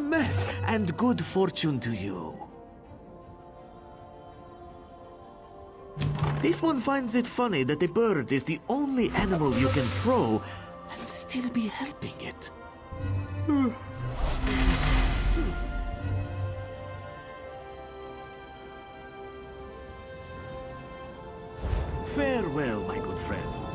met, and good fortune to you. This one finds it funny that a bird is the only animal you can throw and still be helping it. Farewell, my good friend.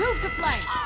Move to flank!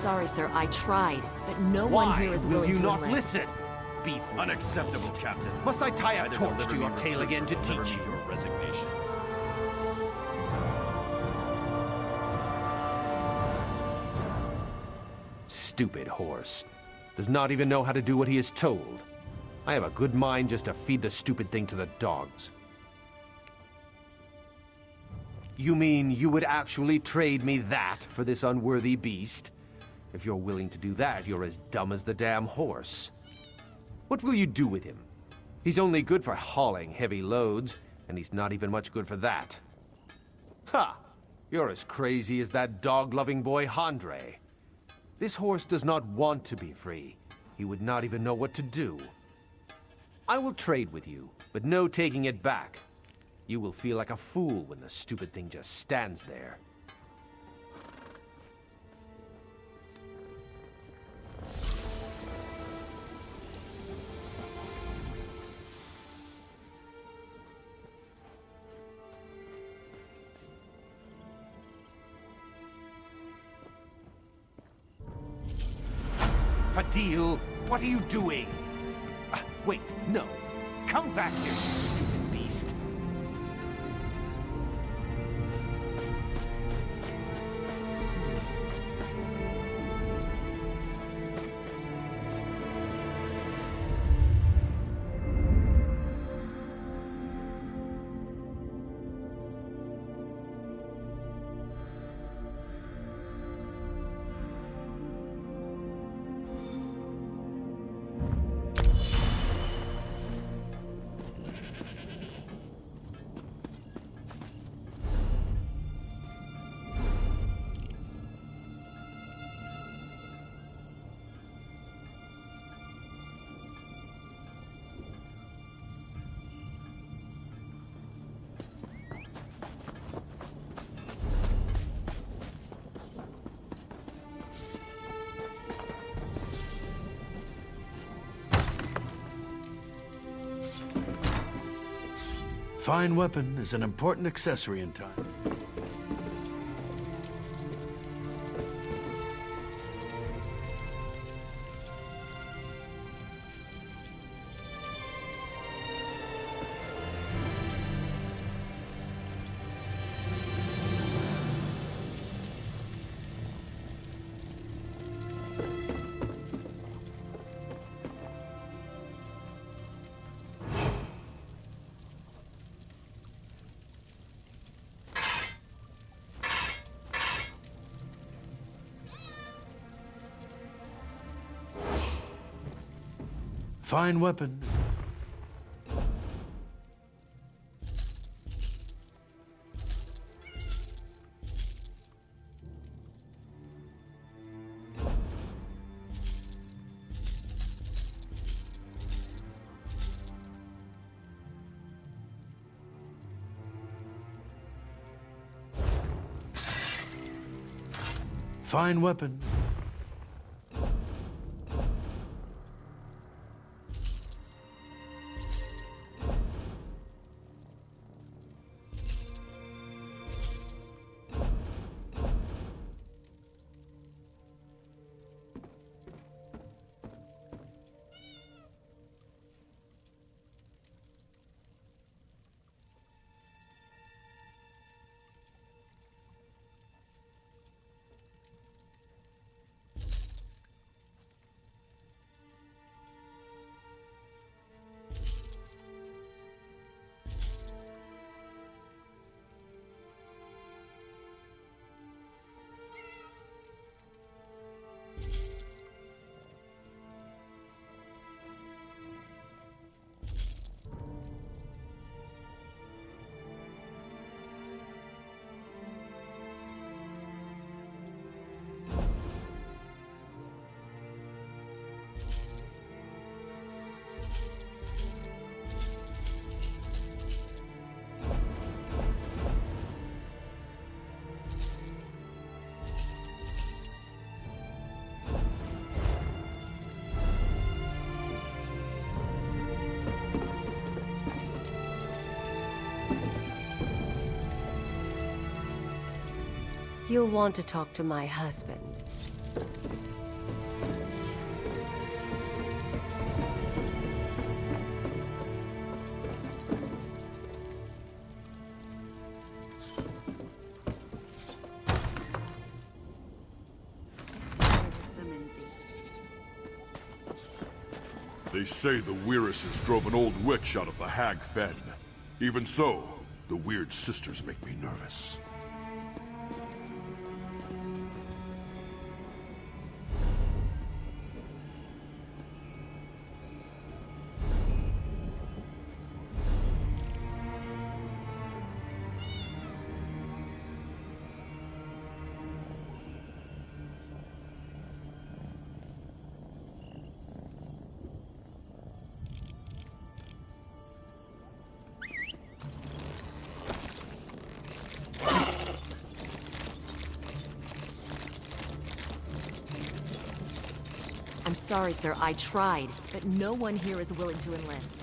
Sorry, sir, I tried, but no one here is willing to enlist. Why will you not listen? Beef. Unacceptable, Captain. Must I tie a Either torch to deliver your me tail recruits again to or deliver teach me you? your resignation. Stupid horse. Does not even know how to do what he is told. I have a good mind just to feed the stupid thing to the dogs. You mean you would actually trade me that for this unworthy beast? If you're willing to do that, you're as dumb as the damn horse. What will you do with him? He's only good for hauling heavy loads, and he's not even much good for that. Ha! You're as crazy as that dog-loving boy Handre. This horse does not want to be free. He would not even know what to do. I will trade with you, but no taking it back. You will feel like a fool when the stupid thing just stands there. Fadil, what are you doing? Wait, no. Come back here, you stupid beast. Fine weapon is an important accessory in time. Fine weapon. Fine weapon. You'll want to talk to my husband. They say the Weiruses drove an old witch out of the Hag Fen. Even so, the weird sisters make me nervous. I'm sorry, sir, I tried, but no one here is willing to enlist.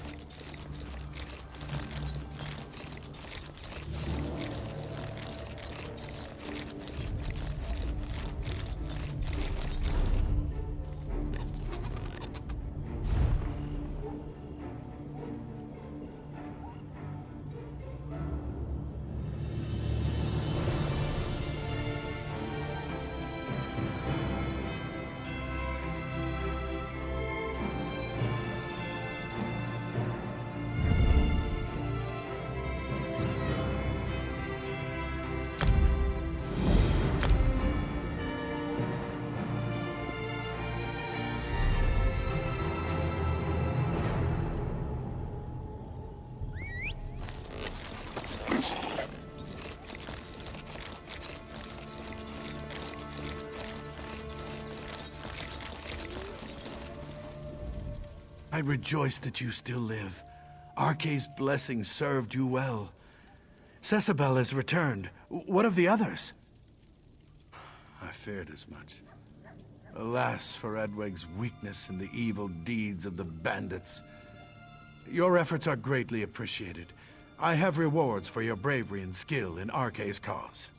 I rejoice that you still live. Arkay's blessing served you well. Cecibel has returned. What of the others? I feared as much. Alas for Edweg's weakness and the evil deeds of the bandits. Your efforts are greatly appreciated. I have rewards for your bravery and skill in Arkay's cause.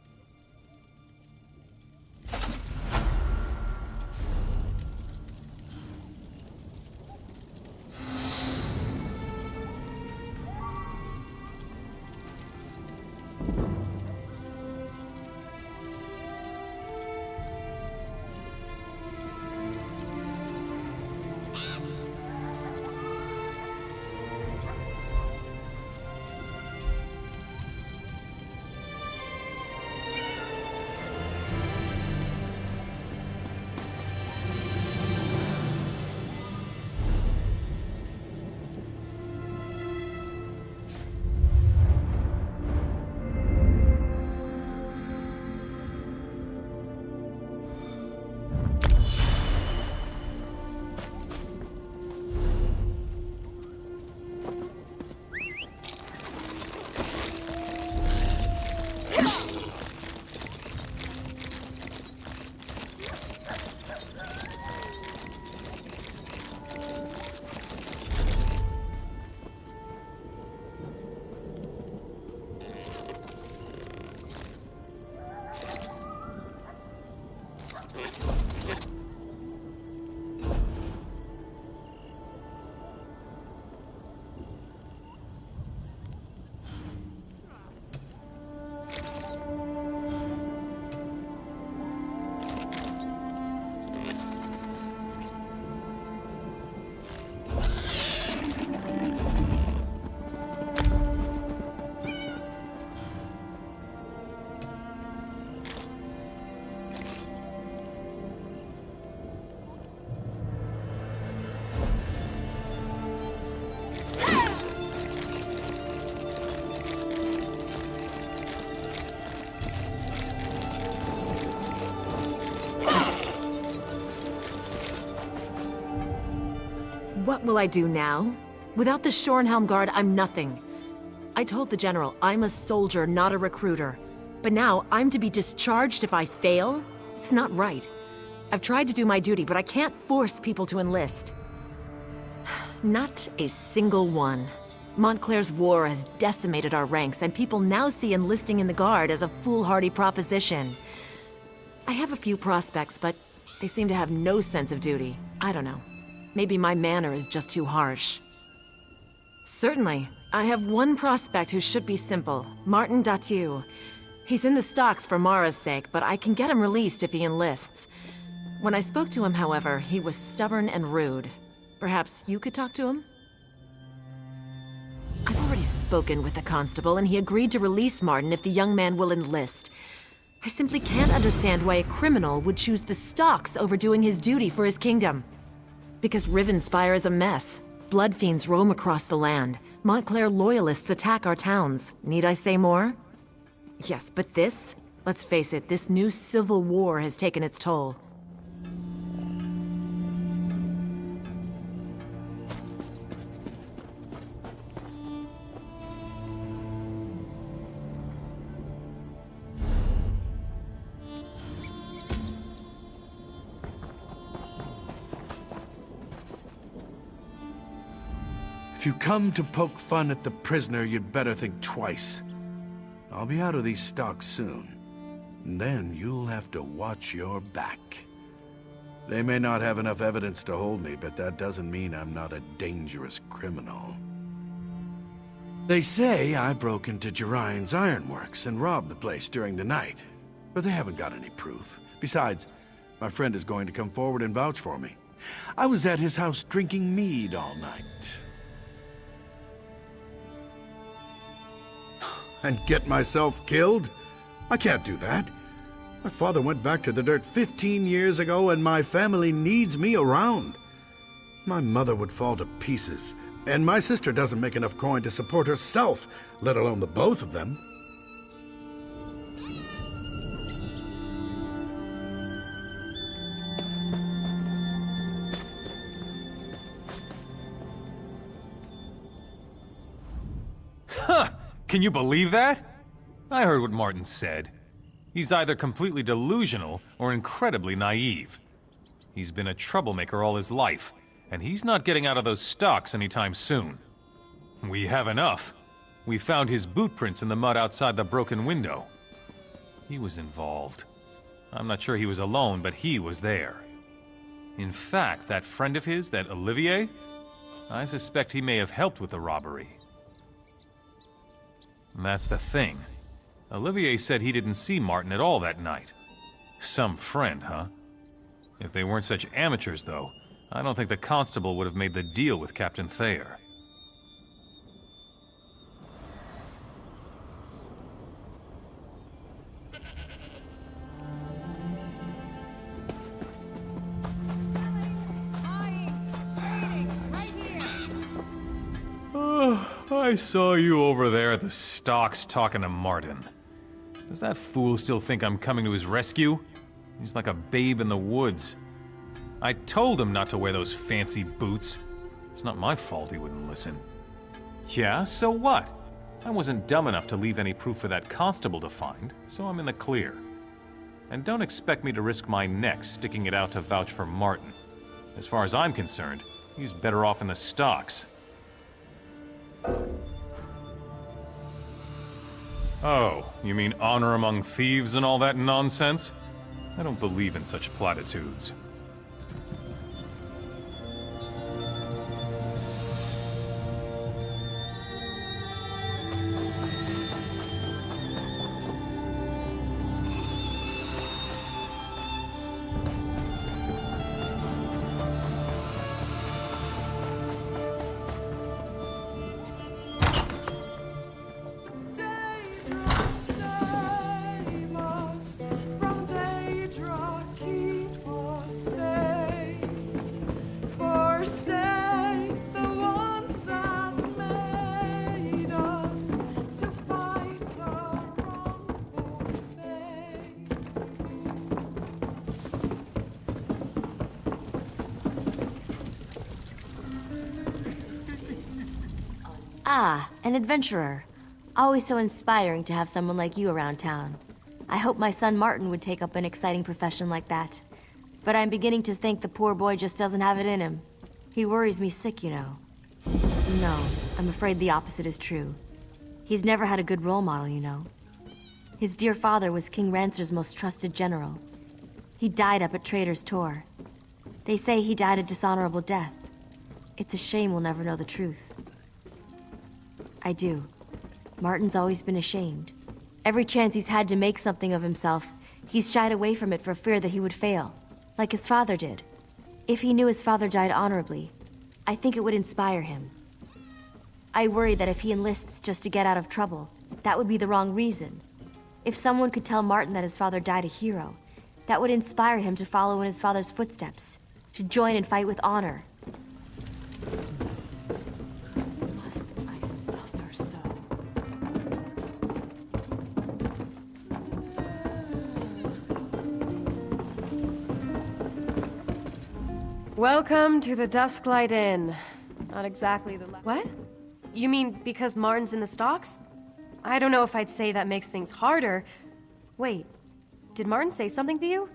What will I do now? Without the Shornhelm Guard, I'm nothing. I told the General I'm a soldier, not a recruiter. But now I'm to be discharged if I fail? It's not right. I've tried to do my duty, but I can't force people to enlist. Not a single one. Montclair's war has decimated our ranks, and people now see enlisting in the Guard as a foolhardy proposition. I have a few prospects, but they seem to have no sense of duty. I don't know. Maybe my manner is just too harsh. Certainly. I have one prospect who should be simple, Martin Datu. He's in the stocks for Mara's sake, but I can get him released if he enlists. When I spoke to him, however, he was stubborn and rude. Perhaps you could talk to him? I've already spoken with the constable, and he agreed to release Martin if the young man will enlist. I simply can't understand why a criminal would choose the stocks over doing his duty for his kingdom. Because Rivenspire is a mess. Blood fiends roam across the land. Montclair loyalists attack our towns. Need I say more? Yes, but this? Let's face it, this new civil war has taken its toll. If you come to poke fun at the prisoner, you'd better think twice. I'll be out of these stocks soon. And then you'll have to watch your back. They may not have enough evidence to hold me, but that doesn't mean I'm not a dangerous criminal. They say I broke into Jerine's ironworks and robbed the place during the night, but they haven't got any proof. Besides, my friend is going to come forward and vouch for me. I was at his house drinking mead all night. And get myself killed? I can't do that. My father went back to the dirt 15 years ago, and my family needs me around. My mother would fall to pieces, and my sister doesn't make enough coin to support herself, let alone the both of them. Huh! Can you believe that? I heard what Martin said. He's either completely delusional or incredibly naive. He's been a troublemaker all his life, and he's not getting out of those stocks anytime soon. We have enough. We found his boot prints in the mud outside the broken window. He was involved. I'm not sure he was alone, but he was there. In fact, that friend of his, that Olivier, I suspect he may have helped with the robbery. And that's the thing. Olivier said he didn't see Martin at all that night. Some friend, huh? If they weren't such amateurs, though, I don't think the constable would have made the deal with Captain Thayer. I saw you over there at the stocks talking to Martin. Does that fool still think I'm coming to his rescue? He's like a babe in the woods. I told him not to wear those fancy boots. It's not my fault he wouldn't listen. Yeah, so what? I wasn't dumb enough to leave any proof for that constable to find, so I'm in the clear. And don't expect me to risk my neck sticking it out to vouch for Martin. As far as I'm concerned, he's better off in the stocks. Oh, you mean honor among thieves and all that nonsense? I don't believe in such platitudes. Ah, an adventurer. Always so inspiring to have someone like you around town. I hope my son Martin would take up an exciting profession like that. But I'm beginning to think the poor boy just doesn't have it in him. He worries me sick, you know. No, I'm afraid the opposite is true. He's never had a good role model, you know. His dear father was King Rancer's most trusted general. He died up at Trader's Tor. They say he died a dishonorable death. It's a shame we'll never know the truth. I do. Martin's always been ashamed. Every chance he's had to make something of himself, he's shied away from it for fear that he would fail, like his father did. If he knew his father died honorably, I think it would inspire him. I worry that if he enlists just to get out of trouble, that would be the wrong reason. If someone could tell Martin that his father died a hero, that would inspire him to follow in his father's footsteps, to join and fight with honor. Welcome to the Dusklight Inn. Not exactly the What? You mean because Martin's in the stocks? I don't know if I'd say that makes things harder. Wait, did Martin say something to you?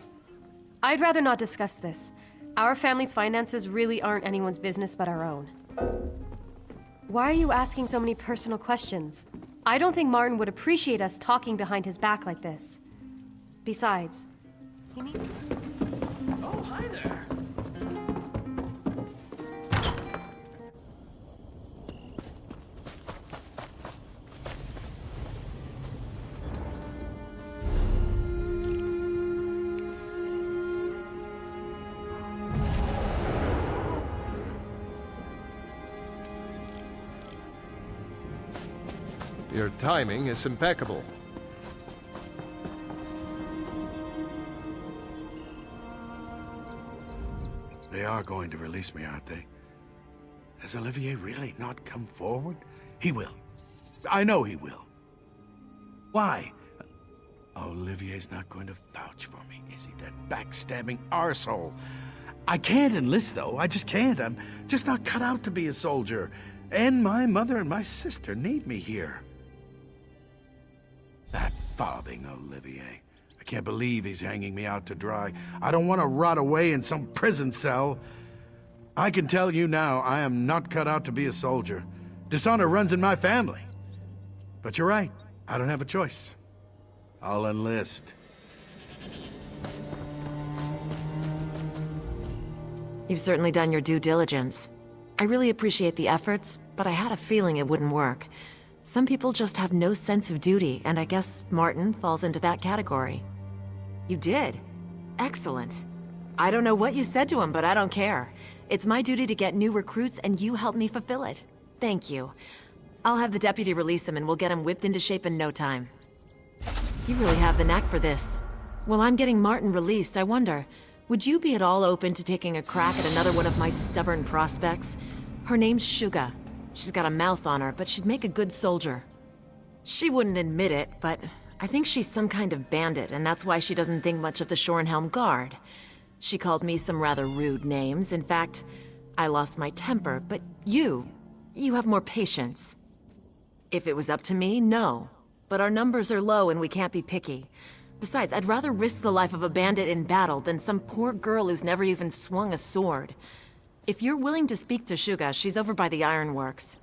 I'd rather not discuss this. Our family's finances really aren't anyone's business but our own. Why are you asking so many personal questions? I don't think Martin would appreciate us talking behind his back like this. Besides, he needs... Oh, hi there. Your timing is impeccable. They are going to release me, aren't they? Has Olivier really not come forward? He will. I know he will. Why? Olivier's not going to vouch for me, is he? That backstabbing arsehole. I can't enlist, though. I just can't. I'm just not cut out to be a soldier. And my mother and my sister need me here. That farthing Olivier. I can't believe he's hanging me out to dry. I don't want to rot away in some prison cell. I can tell you now, I am not cut out to be a soldier. Dishonor runs in my family. But you're right. I don't have a choice. I'll enlist. You've certainly done your due diligence. I really appreciate the efforts, but I had a feeling it wouldn't work. Some people just have no sense of duty, and I guess Martin falls into that category. You did? Excellent. I don't know what you said to him, but I don't care. It's my duty to get new recruits, and you helped me fulfill it. Thank you. I'll have the deputy release him, and we'll get him whipped into shape in no time. You really have the knack for this. While I'm getting Martin released, I wonder, would you be at all open to taking a crack at another one of my stubborn prospects? Her name's Suga. She's got a mouth on her, but she'd make a good soldier. She wouldn't admit it, but I think she's some kind of bandit, and that's why she doesn't think much of the Shorenhelm Guard. She called me some rather rude names. In fact, I lost my temper, but you have more patience. If it was up to me, no. But our numbers are low and we can't be picky. Besides, I'd rather risk the life of a bandit in battle than some poor girl who's never even swung a sword. If you're willing to speak to Suga, she's over by the ironworks.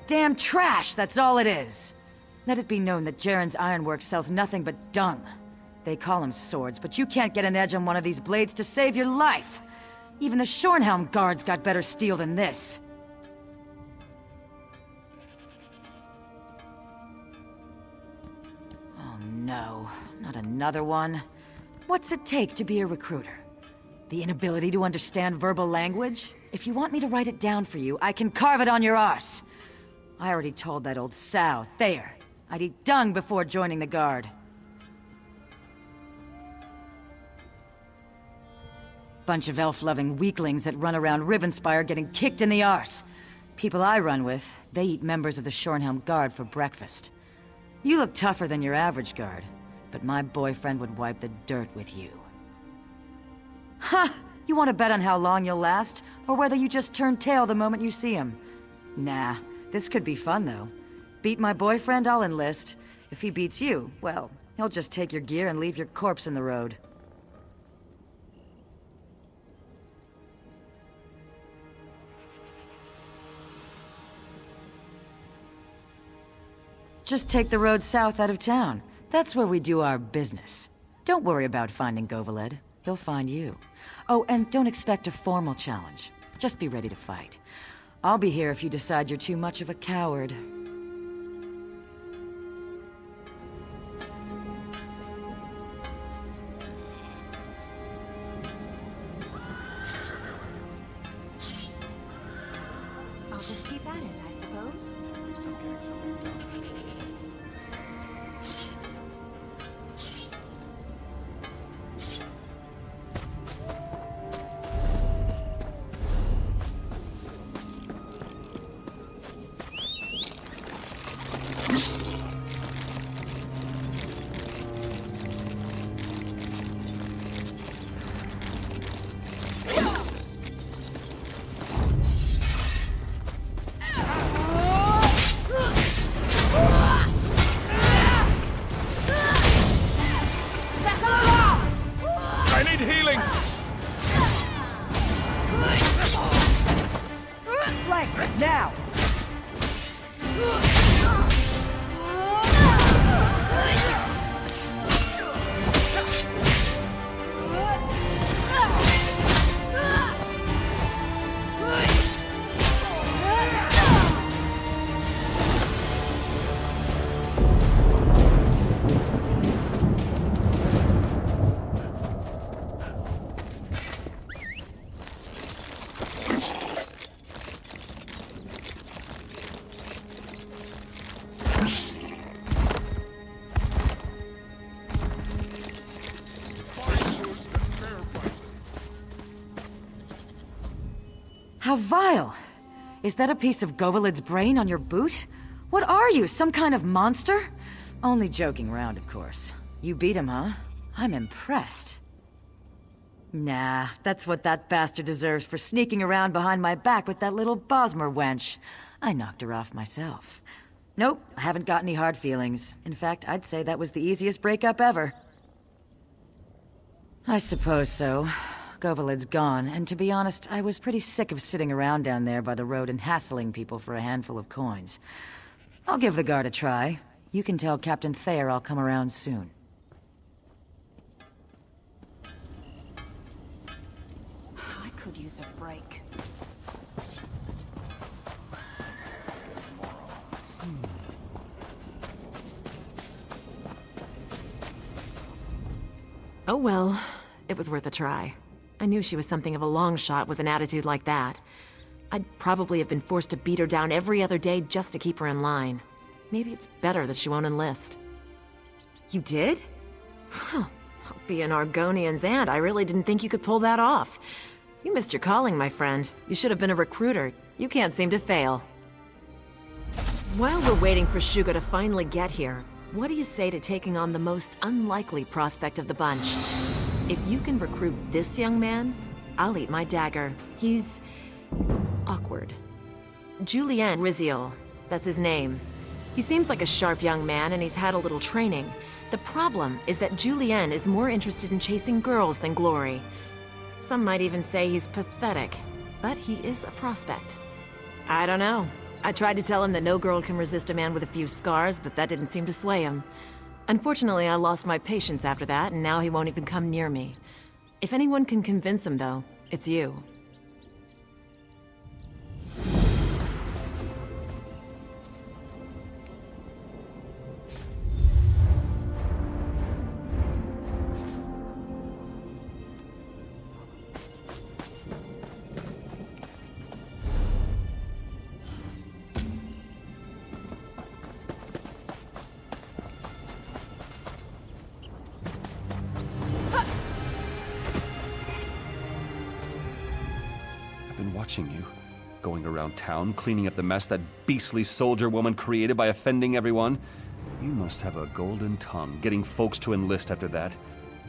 Damn trash, that's all it is. Let it be known that Jaren's ironwork sells nothing but dung. They call them swords, but you can't get an edge on one of these blades to save your life. Even the Shorenhelm guards got better steel than this. Oh no, not another one. What's it take to be a recruiter? The inability to understand verbal language? If you want me to write it down for you, I can carve it on your arse. I already told that old sow, Thayer, I'd eat dung before joining the Guard. Bunch of elf-loving weaklings that run around Rivenspire getting kicked in the arse. People I run with, they eat members of the Shorenhelm Guard for breakfast. You look tougher than your average guard, but my boyfriend would wipe the dirt with you. Ha! You want to bet on how long you'll last, or whether you just turn tail the moment you see him? Nah, this could be fun though. Beat my boyfriend, I'll enlist. If he beats you, well, he'll just take your gear and leave your corpse in the road. Just take the road south out of town. That's where we do our business. Don't worry about finding Govaled. He'll find you. Oh, and don't expect a formal challenge. Just be ready to fight. I'll be here if you decide you're too much of a coward. I'll just keep at it, I suppose. I need healing! Flank, now! How vile! Is that a piece of Govaled's brain on your boot? What are you, some kind of monster? Only joking around, of course. You beat him, huh? I'm impressed. Nah, that's what that bastard deserves for sneaking around behind my back with that little Bosmer wench. I knocked her off myself. Nope, I haven't got any hard feelings. In fact, I'd say that was the easiest breakup ever. I suppose so. Govaled's gone, and to be honest, I was pretty sick of sitting around down there by the road and hassling people for a handful of coins. I'll give the guard a try. You can tell Captain Thayer I'll come around soon. I could use a break. Oh well, it was worth a try. I knew she was something of a long shot with an attitude like that. I'd probably have been forced to beat her down every other day just to keep her in line. Maybe it's better that she won't enlist. You did? Huh. I'll be an Argonian's aunt. I really didn't think you could pull that off. You missed your calling, my friend. You should have been a recruiter. You can't seem to fail. While we're waiting for Shugo to finally get here, what do you say to taking on the most unlikely prospect of the bunch? If you can recruit this young man, I'll eat my dagger. He's awkward. Julien Riziol, that's his name. He seems like a sharp young man and he's had a little training. The problem is that Julien is more interested in chasing girls than glory. Some might even say he's pathetic, but he is a prospect. I don't know. I tried to tell him that no girl can resist a man with a few scars, but that didn't seem to sway him. Unfortunately, I lost my patience after that, and now he won't even come near me. If anyone can convince him, though, it's you. Watching you, going around town, cleaning up the mess that beastly soldier woman created by offending everyone. You must have a golden tongue, getting folks to enlist after that.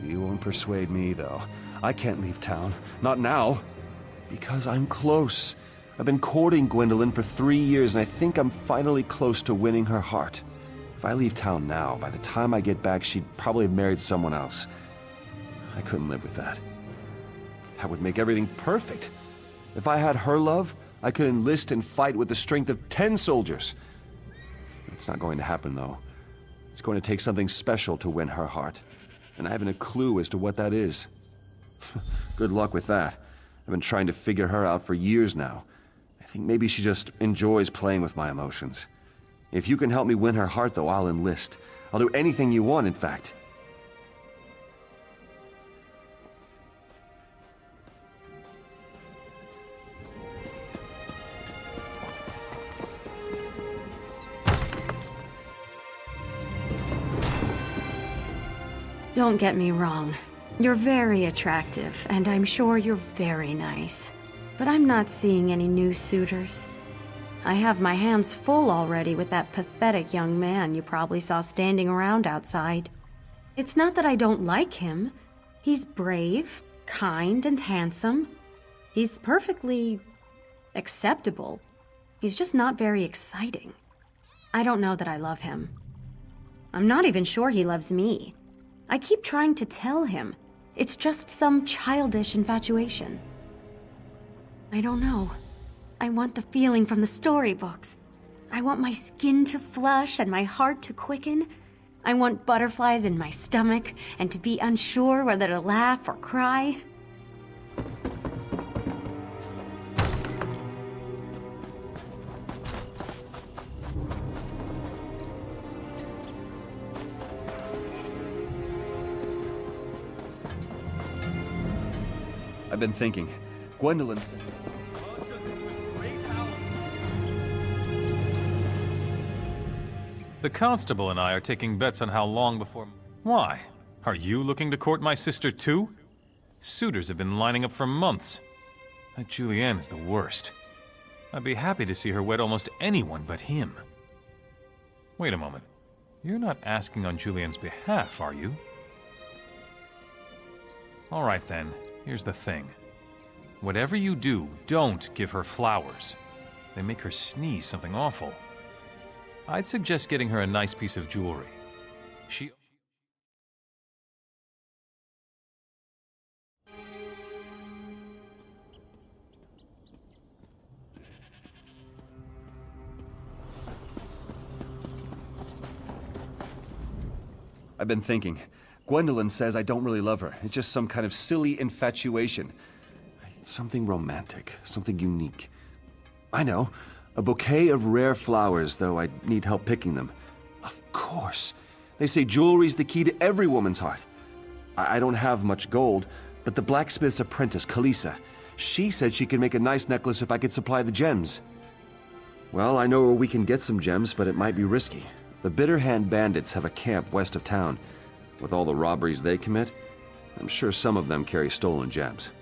You won't persuade me, though. I can't leave town. Not now. Because I'm close. I've been courting Gwendolyn for 3 years, and I think I'm finally close to winning her heart. If I leave town now, by the time I get back, she'd probably have married someone else. I couldn't live with that. That would make everything perfect. If I had her love, I could enlist and fight with the strength of 10 soldiers. It's not going to happen, though. It's going to take something special to win her heart. And I haven't a clue as to what that is. Good luck with that. I've been trying to figure her out for years now. I think maybe she just enjoys playing with my emotions. If you can help me win her heart, though, I'll enlist. I'll do anything you want, in fact. Don't get me wrong. You're very attractive, and I'm sure you're very nice. But I'm not seeing any new suitors. I have my hands full already with that pathetic young man you probably saw standing around outside. It's not that I don't like him. He's brave, kind, and handsome. He's perfectly acceptable. He's just not very exciting. I don't know that I love him. I'm not even sure he loves me. I keep trying to tell him. It's just some childish infatuation. I don't know. I want the feeling from the storybooks. I want my skin to flush and my heart to quicken. I want butterflies in my stomach and to be unsure whether to laugh or cry. I've been thinking. Gwendolyn said... The constable and I are taking bets on how long before... Why? Are you looking to court my sister too? Suitors have been lining up for months. That Julianne is the worst. I'd be happy to see her wed almost anyone but him. Wait a moment. You're not asking on Julianne's behalf, are you? All right then, here's the thing. Whatever you do, don't give her flowers. They make her sneeze something awful. I'd suggest getting her a nice piece of jewelry. I've been thinking. Gwendolyn says I don't really love her. It's just some kind of silly infatuation. Something romantic, something unique. I know. A bouquet of rare flowers, though I'd need help picking them. Of course. They say jewelry's the key to every woman's heart. I don't have much gold, but the blacksmith's apprentice, Kalisa, she said she could make a nice necklace if I could supply the gems. Well, I know where we can get some gems, but it might be risky. The Bitterhand bandits have a camp west of town. With all the robberies they commit, I'm sure some of them carry stolen gems.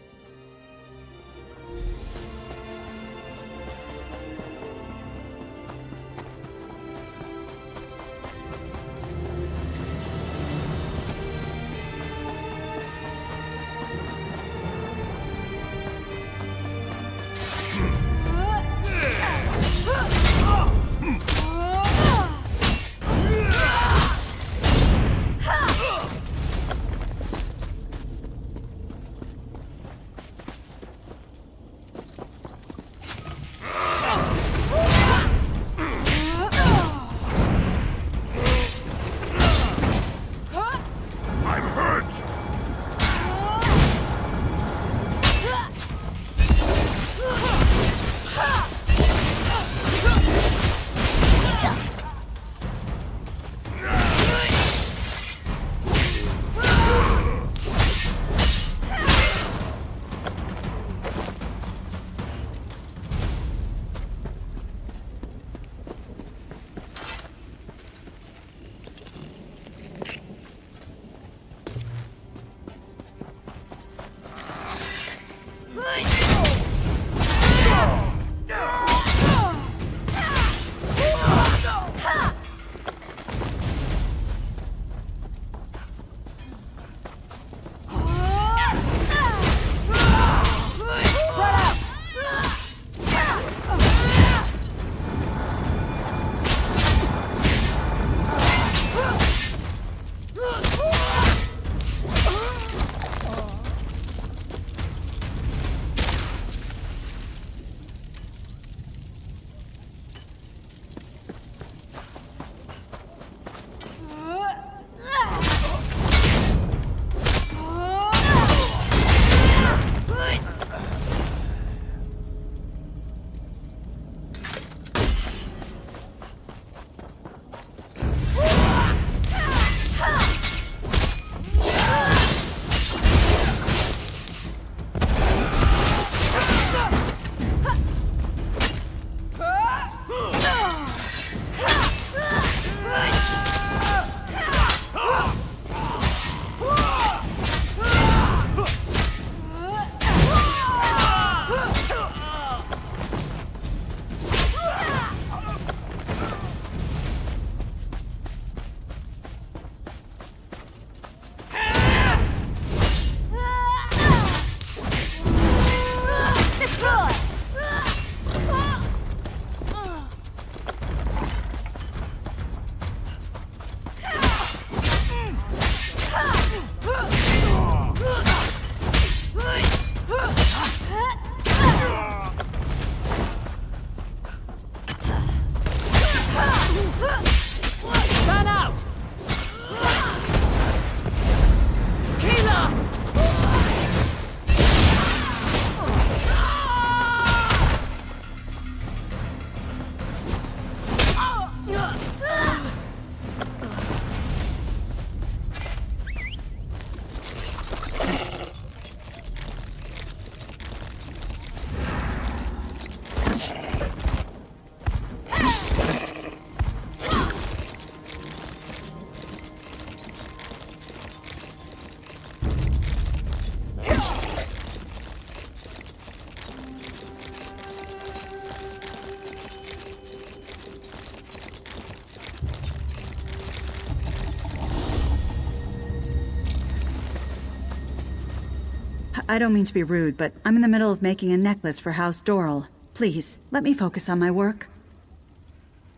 I don't mean to be rude, but I'm in the middle of making a necklace for House Doral. Please, let me focus on my work.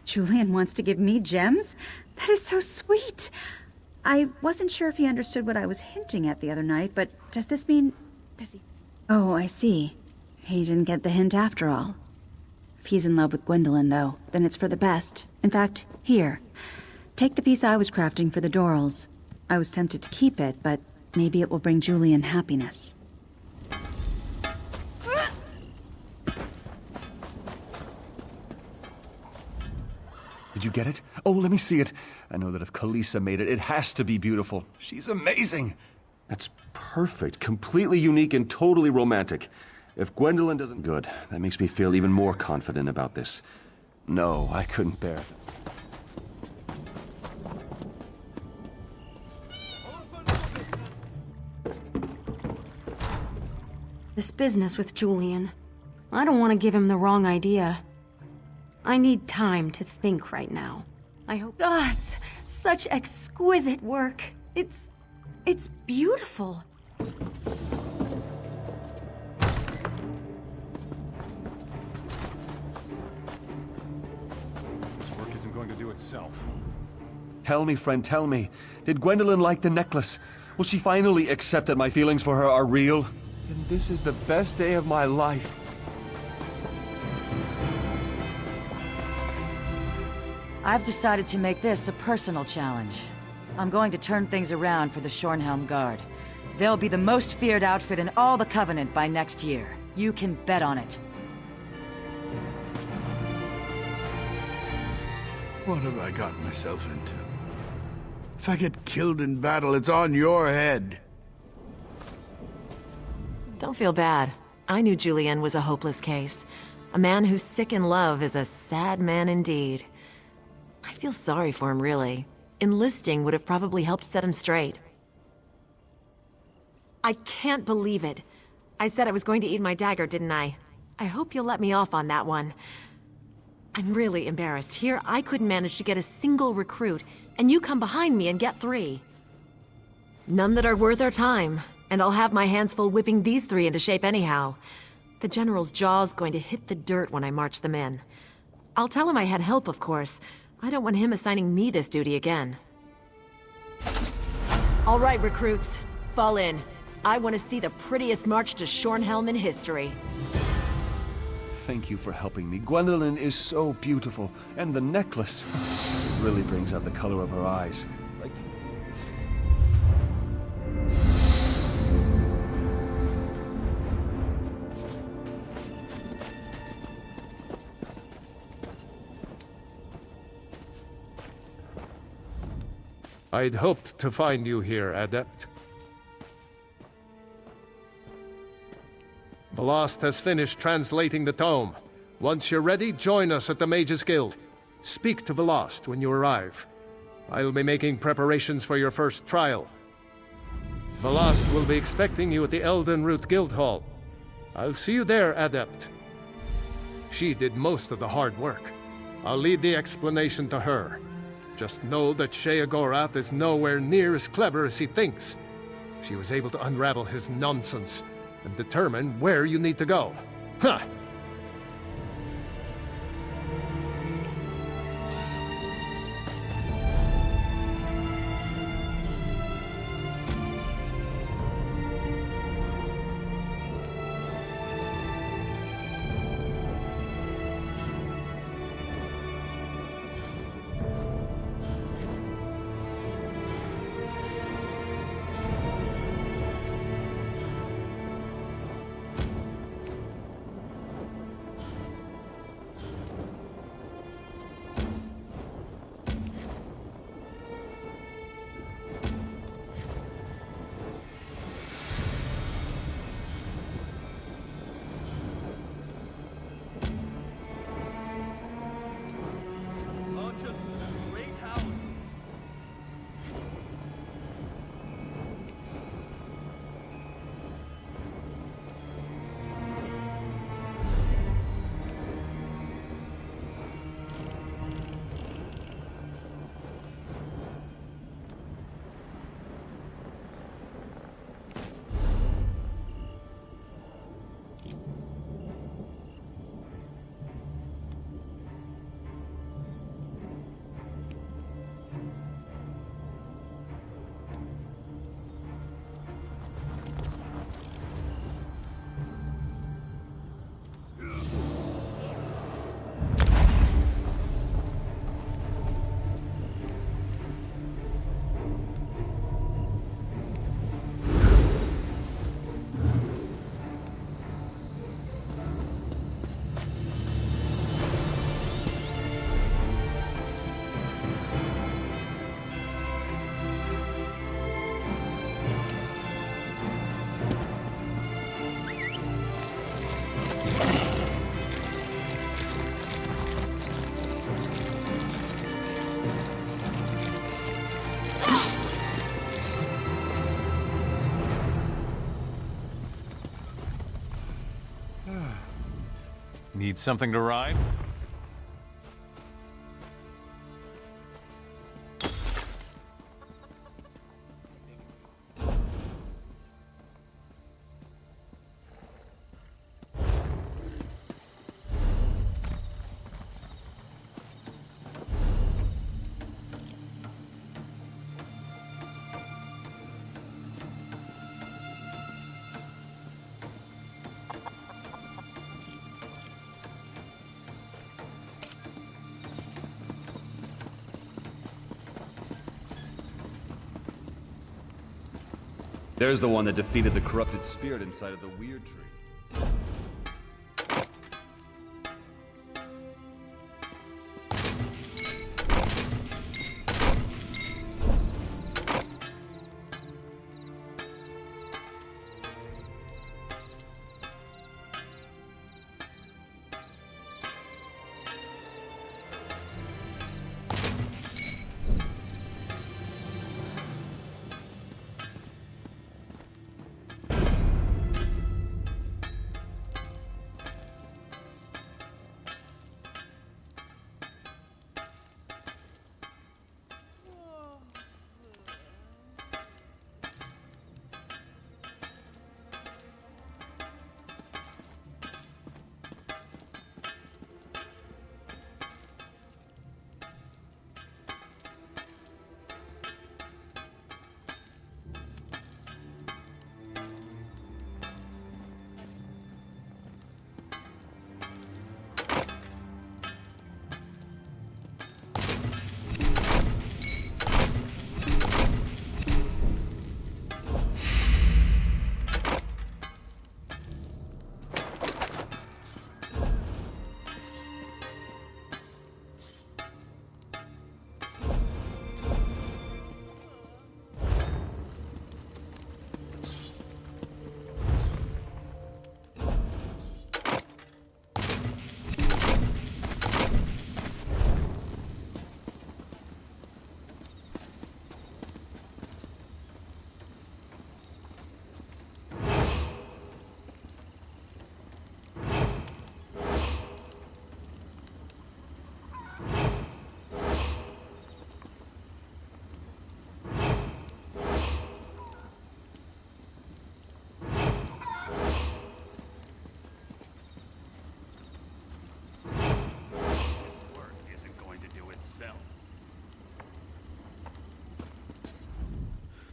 Julian wants to give me gems? That is so sweet. I wasn't sure if he understood what I was hinting at the other night, but does this mean... does he... Oh, I see. He didn't get the hint after all. If he's in love with Gwendolyn, though, then it's for the best. In fact, here. Take the piece I was crafting for the Dorals. I was tempted to keep it, but maybe it will bring Julian happiness. Did you get it? Oh, let me see it. I know that if Kalisa made it, it has to be beautiful. She's amazing. That's perfect, completely unique and totally romantic. If Gwendolyn doesn't... Good. That makes me feel even more confident about this. No, I couldn't bear it. This business with Julian. I don't want to give him the wrong idea. I need time to think right now. I hope... God, it's such exquisite work. It's beautiful. This work isn't going to do itself. Tell me, friend, tell me. Did Gwendolyn like the necklace? Will she finally accept that my feelings for her are real? Then this is the best day of my life. I've decided to make this a personal challenge. I'm going to turn things around for the Shornhelm Guard. They'll be the most feared outfit in all the Covenant by next year. You can bet on it. What have I gotten myself into? If I get killed in battle, it's on your head. Don't feel bad. I knew Julian was a hopeless case. A man who's sick in love is a sad man indeed. I feel sorry for him, really. Enlisting would have probably helped set him straight. I can't believe it. I said I was going to eat my dagger, didn't I? I hope you'll let me off on that one. I'm really embarrassed. Here, I couldn't manage to get a single recruit, and you come behind me and get 3. None that are worth their time, and I'll have my hands full whipping these 3 into shape anyhow. The General's jaw's going to hit the dirt when I march them in. I'll tell him I had help, of course. I don't want him assigning me this duty again. All right, recruits. Fall in. I want to see the prettiest march to Shornhelm in history. Thank you for helping me. Gwendolyn is so beautiful. And the necklace. It really brings out the color of her eyes. Like... I'd hoped to find you here, Adept. Velost has finished translating the tome. Once you're ready, join us at the Mages Guild. Speak to Velost when you arrive. I'll be making preparations for your first trial. Velost will be expecting you at the Elden Root Guild Hall. I'll see you there, Adept. She did most of the hard work. I'll leave the explanation to her. Just know that Sheogorath is nowhere near as clever as he thinks. She was able to unravel his nonsense and determine where you need to go. Huh! Need something to ride? There's the one that defeated the corrupted spirit inside of the weird tree.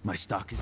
My stock is...